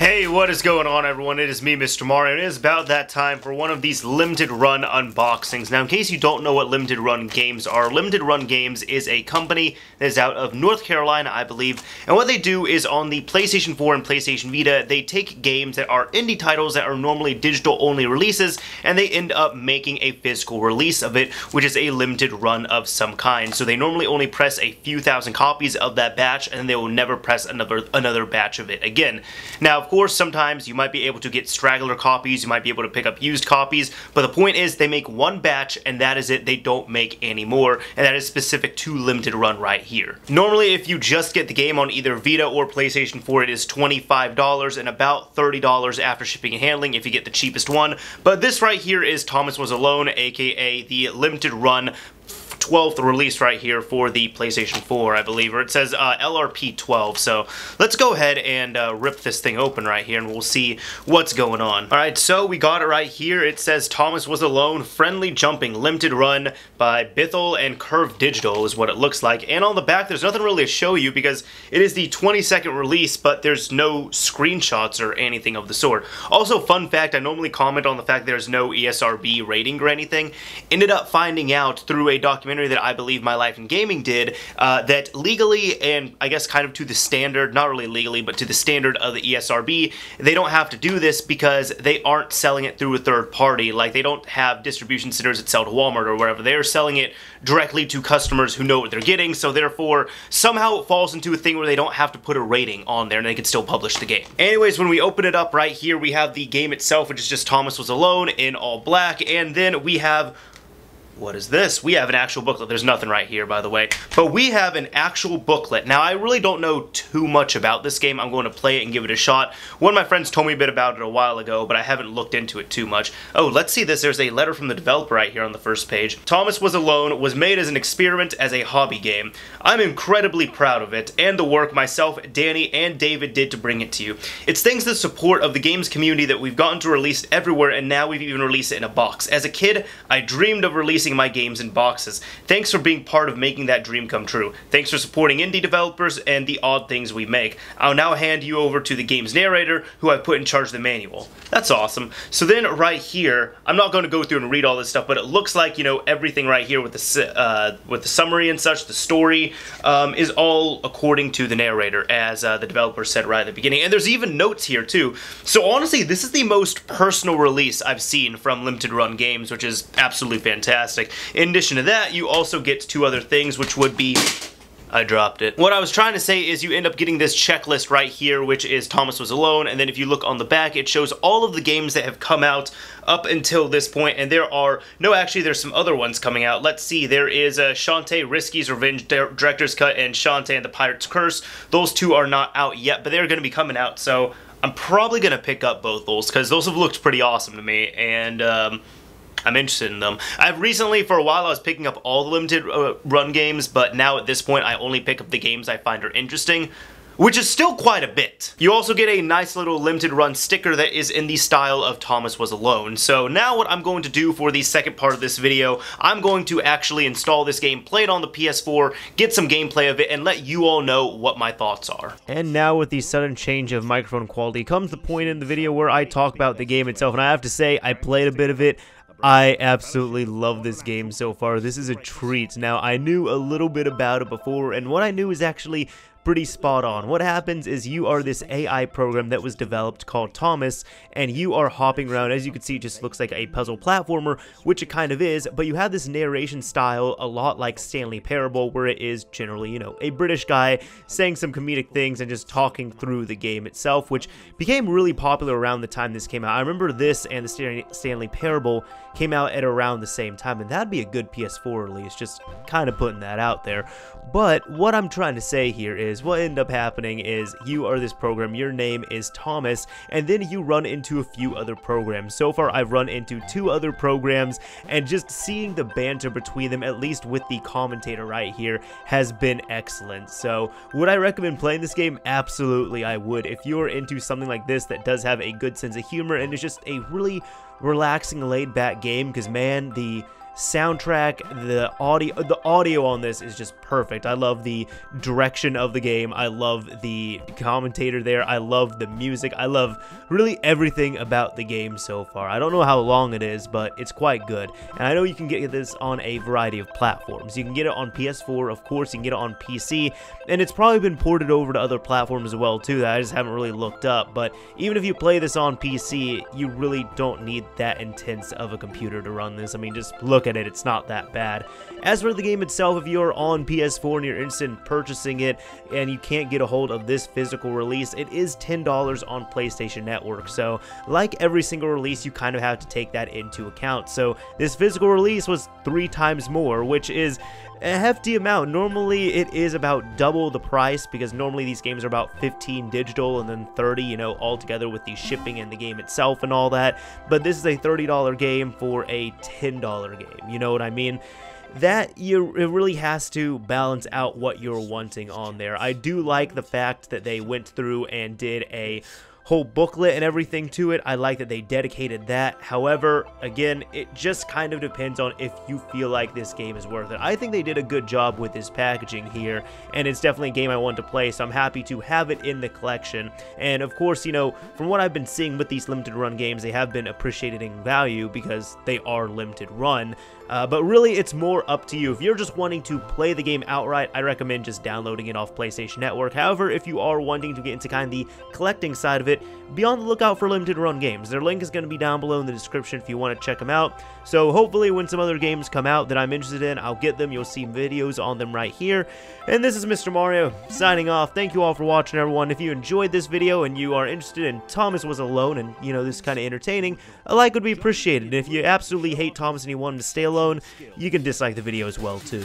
Hey, what is going on, everyone? It is me, Mr. Mario, and it is about that time for one of these limited run unboxings. Now, in case you don't know what limited run games are, Limited Run Games is a company that is out of North Carolina, I believe, and what they do is on the PlayStation 4 and PlayStation Vita, they take games that are indie titles that are normally digital-only releases, and they end up making a physical release of it, which is a limited run of some kind. So they normally only press a few thousand copies of that batch, and they will never press another batch of it again. Now, of course, sometimes you might be able to get straggler copies, you might be able to pick up used copies, but the point is they make one batch and that is it. They don't make any more, and that is specific to limited run right here. Normally, if you just get the game on either Vita or PlayStation 4, it is $25 and about $30 after shipping and handling if you get the cheapest one. But this right here is Thomas Was Alone, aka the limited run 12th release right here for the PlayStation 4, I believe, or it says LRP 12. So let's go ahead and rip this thing open right here and we'll see what's going on. Alright, so we got it right here. It says Thomas Was Alone, Friendly Jumping, Limited Run by Bithell and Curve Digital is what it looks like. And on the back, there's nothing really to show you because it is the 22nd release, but there's no screenshots or anything of the sort. Also, fun fact, I normally comment on the fact there's no ESRB rating or anything. Ended up finding out through a documentary that I believe My Life in Gaming did, that legally and I guess kind of to the standard, not really legally, but to the standard of the ESRB, they don't have to do this because they aren't selling it through a third party. Like, they don't have distribution centers that sell to Walmart or whatever. They're selling it directly to customers who know what they're getting, so therefore somehow it falls into a thing where they don't have to put a rating on there and they can still publish the game. Anyways, when we open it up right here, we have the game itself, which is just Thomas Was Alone in all black, and then we have, what is this? We have an actual booklet. There's nothing right here, by the way. But we have an actual booklet. Now, I really don't know too much about this game. I'm going to play it and give it a shot. One of my friends told me a bit about it a while ago, but I haven't looked into it too much. Oh, let's see this. There's a letter from the developer right here on the first page. Thomas Was Alone was made as an experiment as a hobby game. I'm incredibly proud of it and the work myself, Danny, and David did to bring it to you. It's thanks to the support of the games community that we've gotten to release everywhere, and now we've even released it in a box. As a kid, I dreamed of releasing my games in boxes. Thanks for being part of making that dream come true. Thanks for supporting indie developers and the odd things we make. I'll now hand you over to the game's narrator, who I put in charge of the manual. That's awesome. So then right here, I'm not going to go through and read all this stuff, but it looks like, you know, everything right here with the summary and such, the story, is all according to the narrator, as the developer said right at the beginning. And there's even notes here too. So honestly, this is the most personal release I've seen from Limited Run Games, which is absolutely fantastic. In addition to that, you also get two other things, which would be, I dropped it. What I was trying to say is you end up getting this checklist right here, which is Thomas Was Alone, and then if you look on the back, it shows all of the games that have come out up until this point, and there are, no, actually there's some other ones coming out. Let's see, there is Shantae Risky's Revenge Director's Cut and Shantae and the Pirate's Curse. Those two are not out yet, but they're going to be coming out, so I'm probably going to pick up both those, because those have looked pretty awesome to me, and I'm interested in them. I've recently, for a while, I was picking up all the limited run games, but now at this point, I only pick up the games I find are interesting, which is still quite a bit. You also get a nice little limited run sticker that is in the style of Thomas Was Alone. So now what I'm going to do for the second part of this video, I'm going to actually install this game, play it on the PS4, get some gameplay of it, and let you all know what my thoughts are. And now with the sudden change of microphone quality comes the point in the video where I talk about the game itself, and I have to say, I played a bit of it. I absolutely love this game so far. This is a treat. Now, I knew a little bit about it before, and what I knew is actually pretty spot on. What happens is you are this AI program that was developed called Thomas, and you are hopping around. As you can see, it just looks like a puzzle platformer, which it kind of is, but you have this narration style a lot like Stanley Parable, where it is generally, you know, a British guy saying some comedic things and just talking through the game itself, which became really popular around the time this came out. I remember this and the Stanley Parable came out at around the same time, and that'd be a good PS4 release, just kind of putting that out there. But what I'm trying to say here is what ended up happening is you are this program, your name is Thomas, and then you run into a few other programs. So far, I've run into 2 other programs, and just seeing the banter between them, at least with the commentator right here, has been excellent. So would I recommend playing this game? Absolutely, I would. If you're into something like this that does have a good sense of humor and is just a really relaxing, laid-back game, because man, the soundtrack, the audio on this is just perfect. I love the direction of the game. I love the commentator there. I love the music. I love really everything about the game so far. I don't know how long it is, but it's quite good. And I know you can get this on a variety of platforms. You can get it on PS4, of course. You can get it on PC, and it's probably been ported over to other platforms as well too that I just haven't really looked up. But even if you play this on PC, you really don't need that intense of a computer to run this. I mean, just look at it. It's not that bad. As for the game itself, if you're on PS4 and you're interested in purchasing it and you can't get a hold of this physical release, it is $10 on PlayStation Network. So like every single release, you kind of have to take that into account. So this physical release was 3 times more, which is a hefty amount. Normally it is about double the price, because normally these games are about 15 digital and then 30, you know, all together with the shipping and the game itself and all that. But this is a $30 game for a $10 game, you know what I mean? That it really has to balance out what you're wanting on there. I do like the fact that they went through and did a whole booklet and everything to it. I like that they dedicated that. However, again, it just kind of depends on if you feel like this game is worth it. I think they did a good job with this packaging here, and it's definitely a game I want to play, so I'm happy to have it in the collection. And of course, you know, from what I've been seeing with these limited run games, they have been appreciated in value because they are limited run. But really, it's more up to you. If you're just wanting to play the game outright, I recommend just downloading it off PlayStation Network. However, if you are wanting to get into kind of the collecting side of it, be on the lookout for limited run games. Their link is going to be down below in the description if you want to check them out. So hopefully when some other games come out that I'm interested in, I'll get them. You'll see videos on them right here. And this is Mr. Mario signing off. Thank you all for watching, everyone. If you enjoyed this video and you are interested in Thomas Was Alone and, you know, this is kind of entertaining, a like would be appreciated. And if you absolutely hate Thomas and you want him to stay alone, you can dislike the video as well too.